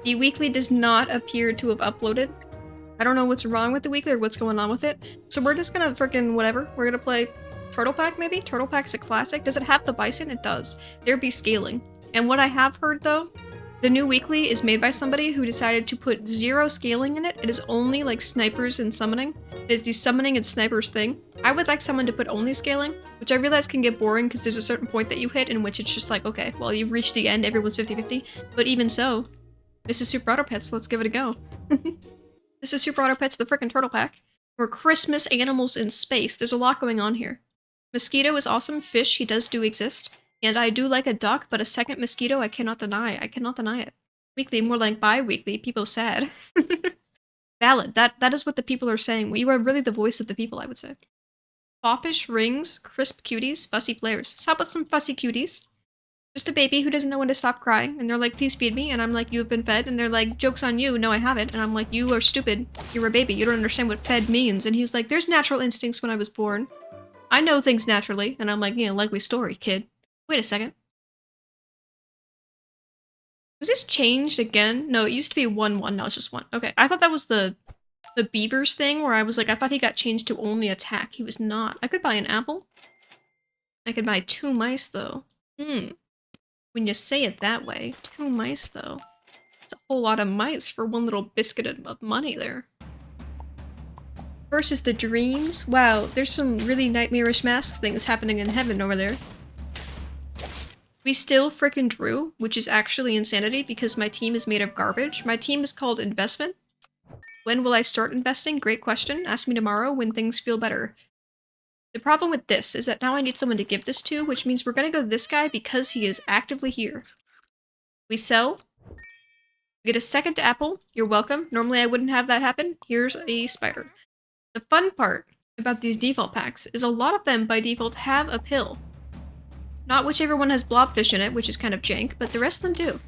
The weekly does not appear to have uploaded. I don't know what's wrong with the weekly or what's going on with it. So we're just gonna frickin' whatever. We're gonna play Turtle Pack maybe? Turtle Pack's a classic. Does it have the bison? It does. There be scaling. And what I have heard though, the new weekly is made by somebody who decided to put 0 scaling in it. It is only like snipers and summoning. It is the summoning and snipers thing. I would like someone to put only scaling, which I realize can get boring because there's a certain point that you hit in which it's just like, okay, well you've reached the end, everyone's 50-50. But even so, this is Super Auto Pets, let's give it a go. This is Super Auto Pets, the frickin' Turtle Pack. For Christmas animals in space. There's a lot going on here. Mosquito is awesome. Fish, he does do exist. And I do like a duck, but a second mosquito I cannot deny. I cannot deny it. Weekly, more like bi-weekly. People sad. Valid. That is what the people are saying. You are really the voice of the people, I would say. Foppish rings, crisp cuties, fussy players. So how about some fussy cuties? Just a baby who doesn't know when to stop crying, and they're like, please feed me, and I'm like, you have been fed, and they're like, joke's on you, no I haven't, and I'm like, you are stupid, you're a baby, you don't understand what fed means, and he's like, there's natural instincts when I was born. I know things naturally, and I'm like, yeah, likely story, kid. Wait a second. Was this changed again? No, it used to be 1-1, now it's just 1. Okay, I thought that was the beavers thing, where I was like, I thought he got changed to only attack. He was not. I could buy an apple. I could buy 2 mice, though. When you say it that way. 2 mice, though. It's a whole lot of mice for one little biscuit of money there. Versus the dreams. Wow, there's some really nightmarish mask things happening in heaven over there. We still frickin' drew, which is actually insanity because my team is made of garbage. My team is called Investment. When will I start investing? Great question. Ask me tomorrow when things feel better. The problem with this is that now I need someone to give this to, which means we're gonna go this guy because he is actively here. We sell. We get a second apple. You're welcome. Normally I wouldn't have that happen. Here's a spider. The fun part about these default packs is a lot of them by default have a pill. Not whichever one has blobfish in it, which is kind of jank, but the rest of them do.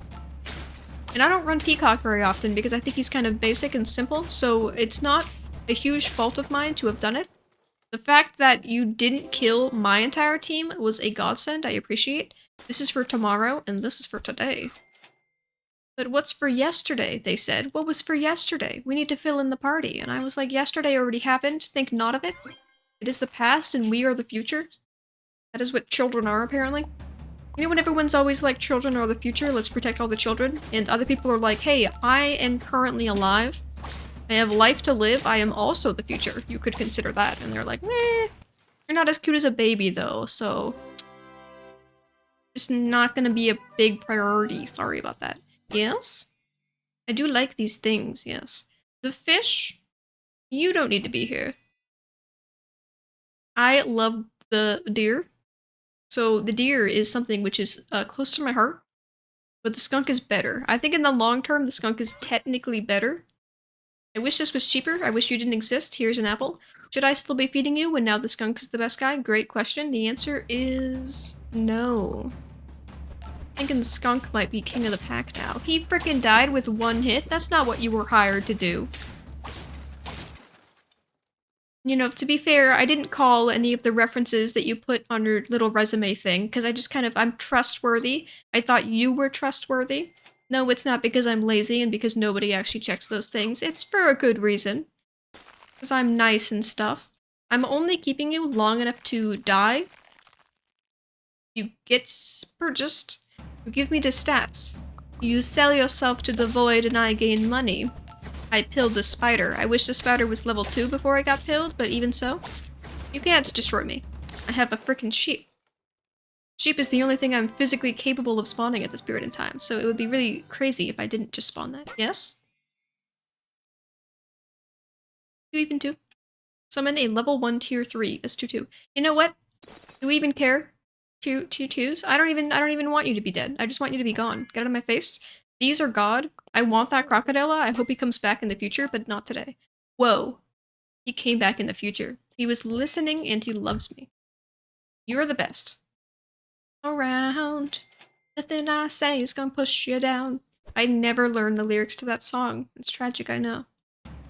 And I don't run Peacock very often because I think he's kind of basic and simple, so it's not a huge fault of mine to have done it. The fact that you didn't kill my entire team was a godsend, I appreciate. This is for tomorrow, and this is for today. But what's for yesterday, they said. What was for yesterday? We need to fill in the party. And I was like, yesterday already happened, think not of it. It is the past, and we are the future. That is what children are, apparently. You know when everyone's always like, children are the future, let's protect all the children? And other people are like, hey, I am currently alive. I have life to live, I am also the future. You could consider that. And they're like, meh. You're not as cute as a baby, though, so... It's not gonna be a big priority, sorry about that. Yes? I do like these things, yes. The fish? You don't need to be here. I love the deer. So the deer is something which is close to my heart. But the skunk is better. I think in the long term, the skunk is technically better. I wish this was cheaper. I wish you didn't exist. Here's an apple. Should I still be feeding you when now the skunk is the best guy? Great question. The answer is no. I'm thinking the skunk might be king of the pack now. He frickin' died with 1 hit. That's not what you were hired to do. You know, to be fair, I didn't call any of the references that you put on your little resume thing, because I just kind of, I'm trustworthy. I thought you were trustworthy. No, it's not because I'm lazy and because nobody actually checks those things. It's for a good reason. Because I'm nice and stuff. I'm only keeping you long enough to die. You get purchased. You give me the stats. You sell yourself to the void and I gain money. I pilled the spider. I wish the spider was level 2 before I got pilled, but even so, you can't destroy me. I have a frickin' sheep. Sheep is the only thing I'm physically capable of spawning at this period in time, so it would be really crazy if I didn't just spawn that. Yes? You even do? Summon a level 1 tier 3 as 2-2. You know what? Do we even care? 2-2s? I don't even want you to be dead. I just want you to be gone. Get out of my face. These are God. I want that crocodile. I hope he comes back in the future, but not today. Whoa. He came back in the future. He was listening and he loves me. You're the best. Around. Nothing I say is gonna push you down. I never learned the lyrics to that song. It's tragic, I know.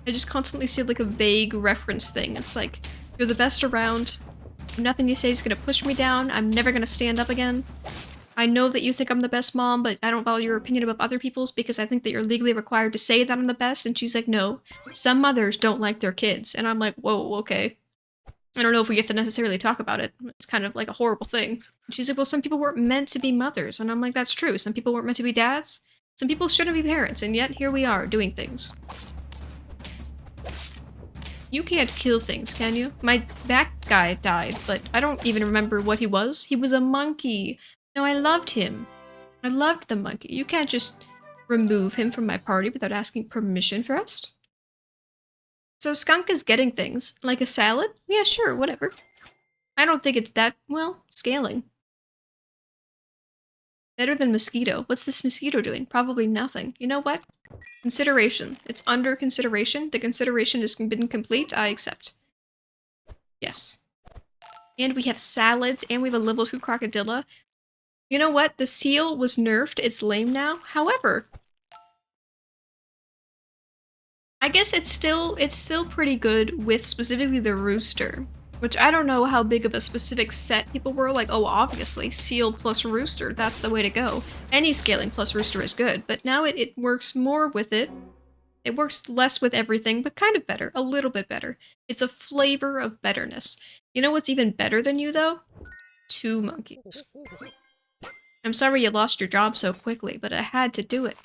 I just constantly see like a vague reference thing. It's like, you're the best around. Nothing you say is gonna push me down. I'm never gonna stand up again. I know that you think I'm the best mom, but I don't value your opinion above other people's because I think that you're legally required to say that I'm the best. And she's like, no, some mothers don't like their kids. And I'm like, whoa, okay. I don't know if we have to necessarily talk about it. It's kind of like a horrible thing. And she's like, well, some people weren't meant to be mothers. And I'm like, that's true. Some people weren't meant to be dads. Some people shouldn't be parents. And yet here we are doing things. You can't kill things, can you? That guy died, but I don't even remember what he was. He was a monkey. No, I loved him. I loved the monkey. You can't just remove him from my party without asking permission first. So Skunk is getting things. Like a salad? Yeah, sure, whatever. I don't think it's that, well, scaling. Better than mosquito. What's this mosquito doing? Probably nothing. You know what? Consideration. It's under consideration. The consideration has been complete. I accept. Yes. And we have salads, and we have a level 2 crocodilla. You know what? The seal was nerfed. It's lame now. However, I guess it's still pretty good with specifically the rooster, which I don't know how big of a specific set people were like, oh, obviously, seal plus rooster, that's the way to go. Any scaling plus rooster is good, but now it works more with it. It works less with everything, but kind of better, a little bit better. It's a flavor of betterness. You know what's even better than you, though? 2 monkeys. I'm sorry you lost your job so quickly, but I had to do it.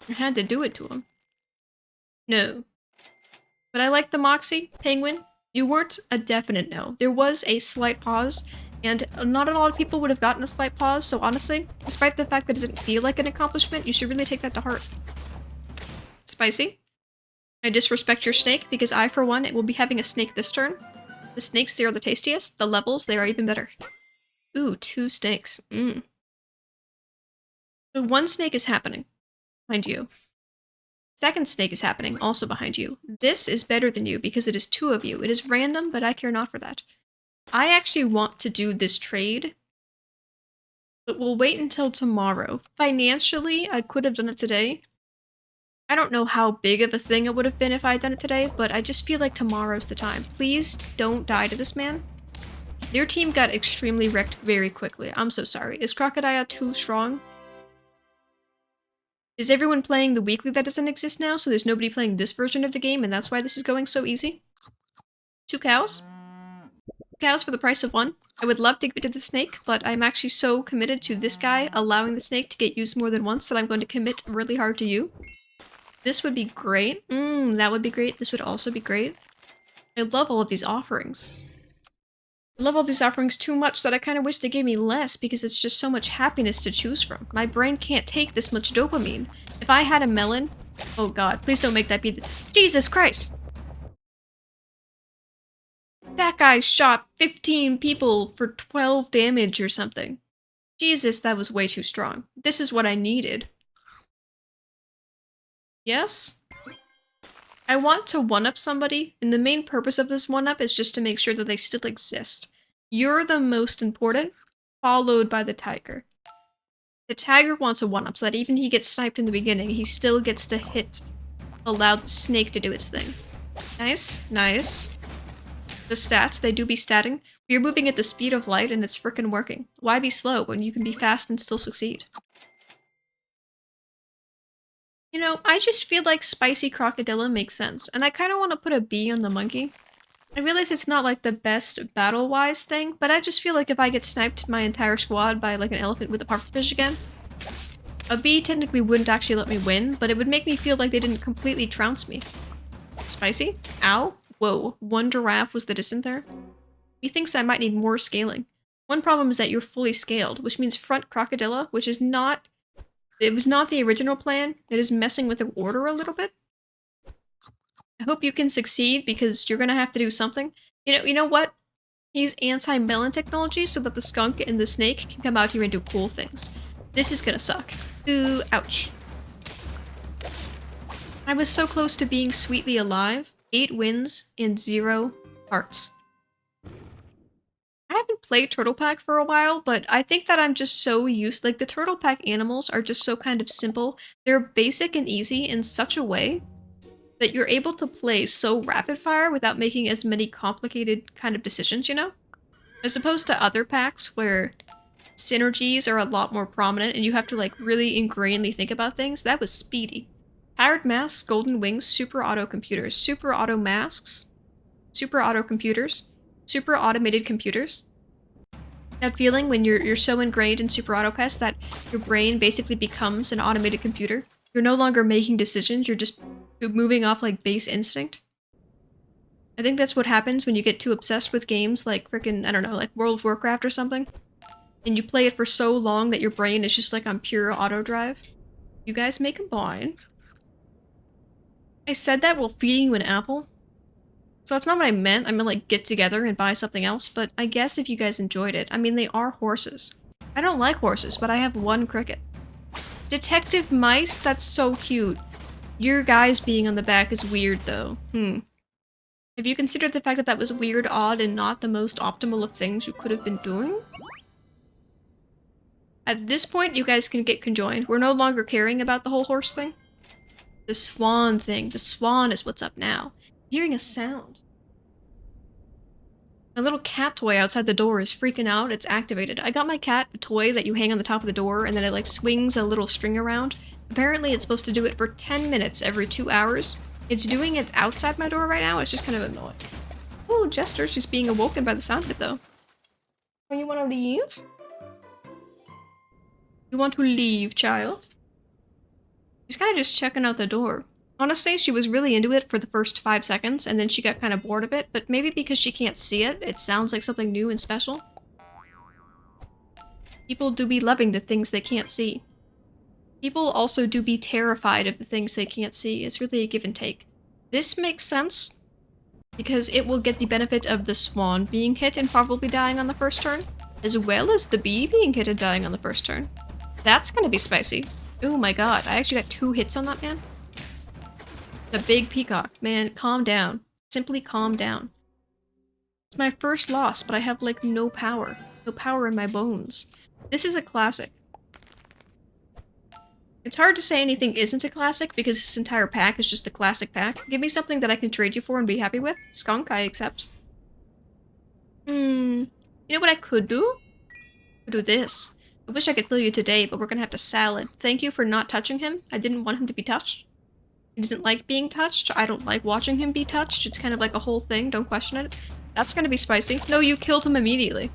I had to do it to him. No. But I like the Moxie, Penguin. You weren't a definite no. There was a slight pause, and not a lot of people would have gotten a slight pause, so honestly, despite the fact that it doesn't feel like an accomplishment, you should really take that to heart. Spicy. I disrespect your snake, because I, for one, will be having a snake this turn. The snakes, they are the tastiest. The levels, they are even better. Ooh, 2 snakes. So 1 snake is happening. Behind you. 2nd snake is happening, also behind you. This is better than you because it is 2 of you. It is random, but I care not for that. I actually want to do this trade, but we'll wait until tomorrow. Financially, I could have done it today. I don't know how big of a thing it would have been if I had done it today, but I just feel like tomorrow's the time. Please don't die to this man. Their team got extremely wrecked very quickly. I'm so sorry. Is Crocodile too strong? Is everyone playing the weekly that doesn't exist now, so there's nobody playing this version of the game, and that's why this is going so easy? 2 cows? 2 cows for the price of 1. I would love to give it to the snake, but I'm actually so committed to this guy allowing the snake to get used more than once that I'm going to commit really hard to you. This would be great. That would be great. This would also be great. I love all of these offerings. I love all these offerings too much that I kind of wish they gave me less because it's just so much happiness to choose from. My brain can't take this much dopamine. If I had a melon... Oh god, please don't make that be the... Jesus Christ! That guy shot 15 people for 12 damage or something. Jesus, that was way too strong. This is what I needed. Yes? I want to one-up somebody, and the main purpose of this one-up is just to make sure that they still exist. You're the most important, followed by the tiger. The tiger wants a one-up so that even he gets sniped in the beginning, he still gets to allow the snake to do its thing. Nice, nice. The stats, they do be statting. You're moving at the speed of light and it's frickin' working. Why be slow when you can be fast and still succeed? You know, I just feel like Spicy Crocodilla makes sense, and I kind of want to put a B on the monkey. I realize it's not like the best battle-wise thing, but I just feel like if I get sniped my entire squad by like an elephant with a pufferfish again, a B technically wouldn't actually let me win, but it would make me feel like they didn't completely trounce me. Spicy? Ow. Whoa, 1 giraffe was the distance there? He thinks I might need more scaling. One problem is that you're fully scaled, which means front crocodilla, which is not... It was not the original plan. It is messing with the order a little bit. I hope you can succeed because you're gonna have to do something. You know what? He's anti-melon technology so that the skunk and the snake can come out here and do cool things. This is gonna suck. Ooh, ouch. I was so close to being sweetly alive. 8 wins and 0 hearts. I haven't played Turtle Pack for a while, but I think that I'm just so used, like the Turtle Pack animals are just so kind of simple. They're basic and easy in such a way that you're able to play so rapid fire without making as many complicated kind of decisions, you know? As opposed to other packs where synergies are a lot more prominent and you have to like really ingrainedly think about things. That was speedy. Powered masks, golden wings, super auto computers, super auto masks, super auto computers, super automated computers. That feeling when you're so ingrained in super auto pets that your brain basically becomes an automated computer. You're no longer making decisions, you're just moving off like base instinct. I think that's what happens when you get too obsessed with games like frickin', I don't know, like World of Warcraft or something. And you play it for so long that your brain is just like on pure auto drive. You guys may combine. I said that while feeding you an apple. So that's not what I meant. I meant like get together and buy something else, but I guess if you guys enjoyed it. I mean, they are horses. I don't like horses, but I have one cricket. Detective mice? That's so cute. Your guys being on the back is weird though. Have you considered the fact that that was weird, odd, and not the most optimal of things you could have been doing? At this point, you guys can get conjoined. We're no longer caring about the whole horse thing. The swan thing. The swan is what's up now. I'm hearing a sound. My little cat toy outside the door is freaking out. It's activated. I got my cat a toy that you hang on the top of the door and then it like swings a little string around. Apparently it's supposed to do it for 10 minutes every 2 hours. It's doing it outside my door right now. It's just kind of annoying. Oh, Jester, she's being awoken by the sound of it though. Oh, you want to leave? You want to leave, child? She's kind of just checking out the door. Honestly, she was really into it for the first 5 seconds, and then she got kind of bored of it, but maybe because she can't see it, it sounds like something new and special. People do be loving the things they can't see. People also do be terrified of the things they can't see. It's really a give and take. This makes sense, because it will get the benefit of the swan being hit and probably dying on the first turn, as well as the bee being hit and dying on the first turn. That's gonna be spicy. Oh my god, I actually got 2 hits on that man. The big peacock. Man, calm down. Simply calm down. It's my first loss, but I have like no power. No power in my bones. This is a classic. It's hard to say anything isn't a classic because this entire pack is just a classic pack. Give me something that I can trade you for and be happy with. Skunk, I accept. You know what I could do? I could do this. I wish I could kill you today, but we're gonna have to salad. Thank you for not touching him. I didn't want him to be touched. He doesn't like being touched. I don't like watching him be touched. It's kind of like a whole thing. Don't question it. That's gonna be spicy. No, you killed him immediately.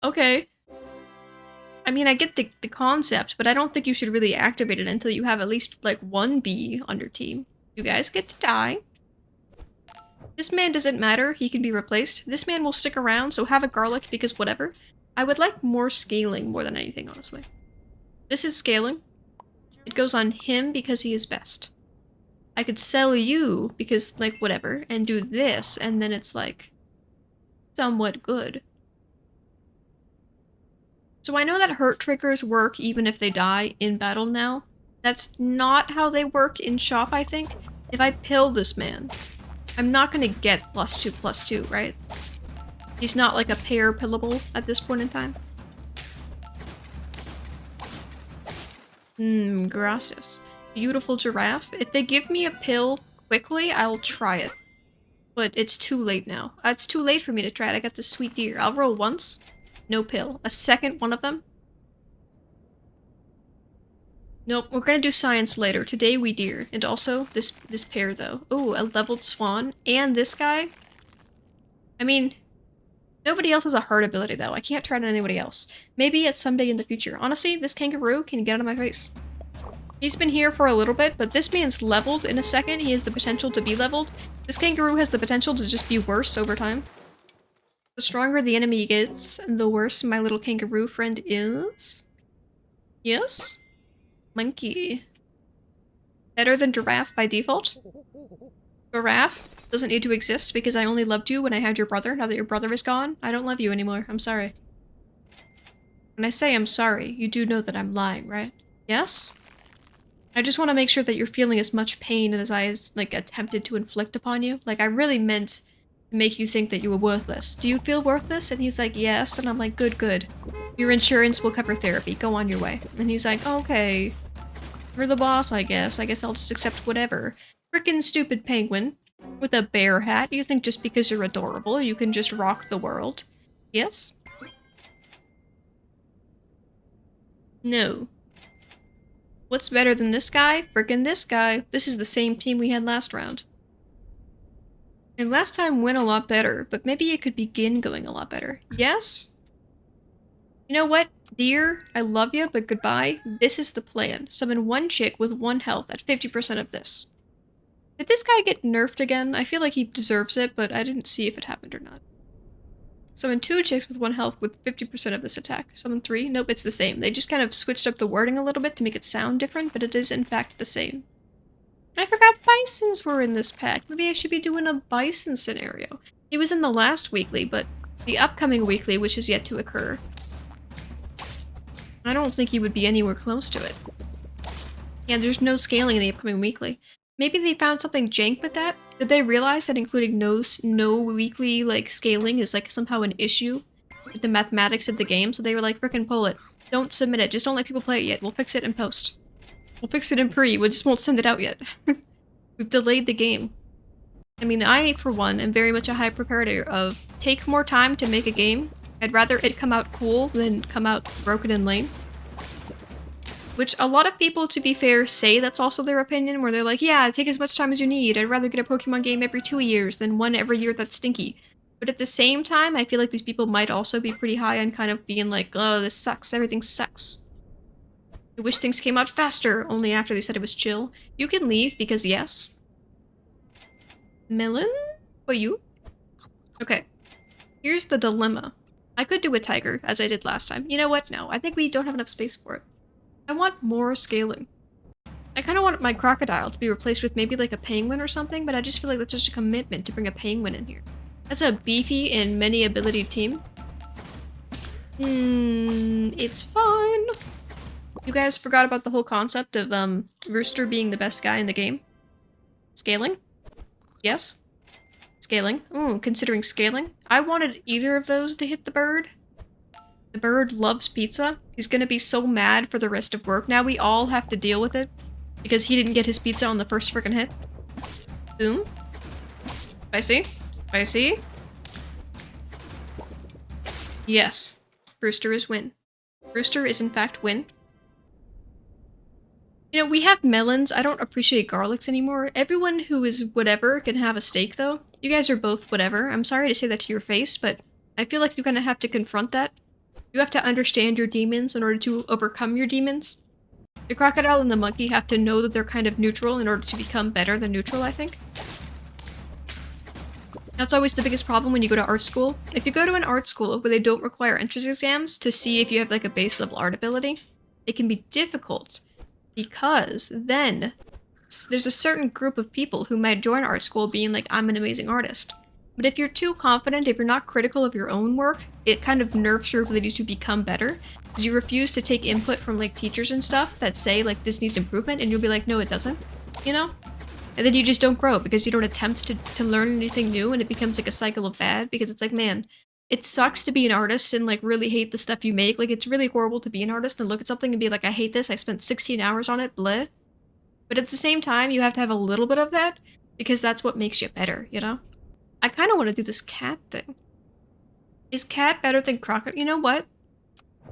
Okay. I mean, I get the concept, but I don't think you should really activate it until you have at least, like, 1 bee on your team. You guys get to die. This man doesn't matter. He can be replaced. This man will stick around, so have a garlic because whatever. I would like more scaling more than anything, honestly. This is scaling. It goes on him because he is best. I could sell you because, like, whatever, and do this, and then it's, like, somewhat good. So I know that hurt triggers work even if they die in battle now. That's not how they work in shop, I think. If I pill this man, I'm not gonna get +2/+2, right? He's not like a pair pillable at this point in time. Gracias. Beautiful giraffe. If they give me a pill quickly, I'll try it. But it's too late now. It's too late for me to try it. I got this sweet deer. I'll roll once. No pill. A second one of them. Nope, we're gonna do science later. Today we deer. And also, this pair though. Oh, a leveled swan. And this guy. I mean, nobody else has a herd ability though. I can't try it on anybody else. Maybe it's someday in the future. Honestly, this kangaroo can get out of my face. He's been here for a little bit, but this man's leveled in a second. He has the potential to be leveled. This kangaroo has the potential to just be worse over time. The stronger the enemy gets, the worse my little kangaroo friend is. Yes? Monkey. Better than giraffe by default? Giraffe doesn't need to exist because I only loved you when I had your brother. Now that your brother is gone, I don't love you anymore. I'm sorry. When I say I'm sorry, you do know that I'm lying, right? Yes? I just want to make sure that you're feeling as much pain as I like attempted to inflict upon you. Like I really meant to make you think that you were worthless. Do you feel worthless? And he's like, yes. And I'm like, good, good. Your insurance will cover therapy. Go on your way. And he's like, okay. You're the boss, I guess. I guess I'll just accept whatever. Frickin' stupid penguin. With a bear hat, you think just because you're adorable, you can just rock the world. Yes? No. What's better than this guy? Frickin' this guy. This is the same team we had last round. And last time went a lot better, but maybe it could begin going a lot better. Yes? You know what? Dear, I love you, but goodbye. This is the plan. Summon one chick with 1 health at 50% of this. Did this guy get nerfed again? I feel like he deserves it, but I didn't see if it happened or not. Summon 2 chicks with 1 health with 50% of this attack. Summon 3? Nope, it's the same. They just kind of switched up the wording a little bit to make it sound different, but it is in fact the same. I forgot bisons were in this pack. Maybe I should be doing a bison scenario. He was in the last weekly, but the upcoming weekly, which is yet to occur, I don't think he would be anywhere close to it. Yeah, there's no scaling in the upcoming weekly. Maybe they found something jank with that? Did they realize that including no weekly, like, scaling is, like, somehow an issue with the mathematics of the game? So they were like, frickin' pull it. Don't submit it. Just don't let people play it yet. We'll fix it in post. We'll fix it in pre. We just won't send it out yet. We've delayed the game. I mean, I, for one, am very much a high preparator of take more time to make a game. I'd rather it come out cool than come out broken and lame. Which a lot of people, to be fair, say that's also their opinion, where they're like, yeah, take as much time as you need. I'd rather get a Pokemon game every 2 years than one every year that's stinky. But at the same time, I feel like these people might also be pretty high on kind of being like, oh, this sucks, everything sucks. I wish things came out faster, only after they said it was chill. You can leave, because yes. Melon? For you? Okay. Here's the dilemma. I could do a tiger, as I did last time. You know what? No, I think we don't have enough space for it. I want more scaling. I kind of want my crocodile to be replaced with maybe like a penguin or something, but I just feel like that's just a commitment to bring a penguin in here. That's a beefy and many ability team. It's fine. You guys forgot about the whole concept of Rooster being the best guy in the game? Scaling? Yes? Scaling. Ooh, considering scaling. I wanted either of those to hit the bird. The bird loves pizza. He's gonna be so mad for the rest of work. Now we all have to deal with it because he didn't get his pizza on the first freaking hit. Boom. Spicy. Spicy. Yes. Brewster is win. Brewster is in fact win. You know, we have melons. I don't appreciate garlics anymore. Everyone who is whatever can have a steak, though. You guys are both whatever. I'm sorry to say that to your face, but I feel like you kind of have to confront that. You have to understand your demons in order to overcome your demons. The crocodile and the monkey have to know that they're kind of neutral in order to become better than neutral, I think. That's always the biggest problem when you go to art school. If you go to an art school where they don't require entrance exams to see if you have like a base level art ability, it can be difficult because then there's a certain group of people who might join art school being like, I'm an amazing artist. But if you're too confident, if you're not critical of your own work, it kind of nerfs your ability to become better. Because you refuse to take input from like teachers and stuff that say like this needs improvement, and you'll be like, no it doesn't, you know? And then you just don't grow because you don't attempt to learn anything new, and it becomes like a cycle of bad because it's like, man, it sucks to be an artist and like really hate the stuff you make. Like it's really horrible to be an artist and look at something and be like, I hate this, I spent 16 hours on it, bleh. But at the same time, you have to have a little bit of that because that's what makes you better, you know? I kind of want to do this cat thing. Is cat better than crocodile? You know what?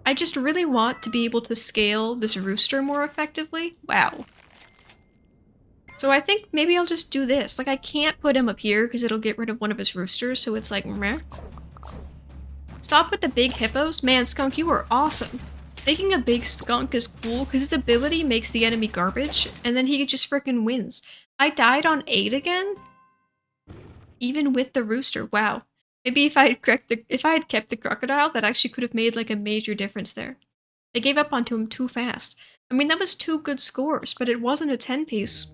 I just really want to be able to scale this rooster more effectively. Wow. So I think maybe I'll just do this. Like, I can't put him up here because it'll get rid of one of his roosters, so it's like, meh. Stop with the big hippos. Man, Skunk, you are awesome. Making a big skunk is cool because his ability makes the enemy garbage, and then he just freaking wins. I died on 8 again? Even with the rooster, wow. Maybe if I had kept the crocodile, that actually could have made like a major difference there. I gave up onto him too fast. I mean, that was 2 good scores, but it wasn't a 10-piece.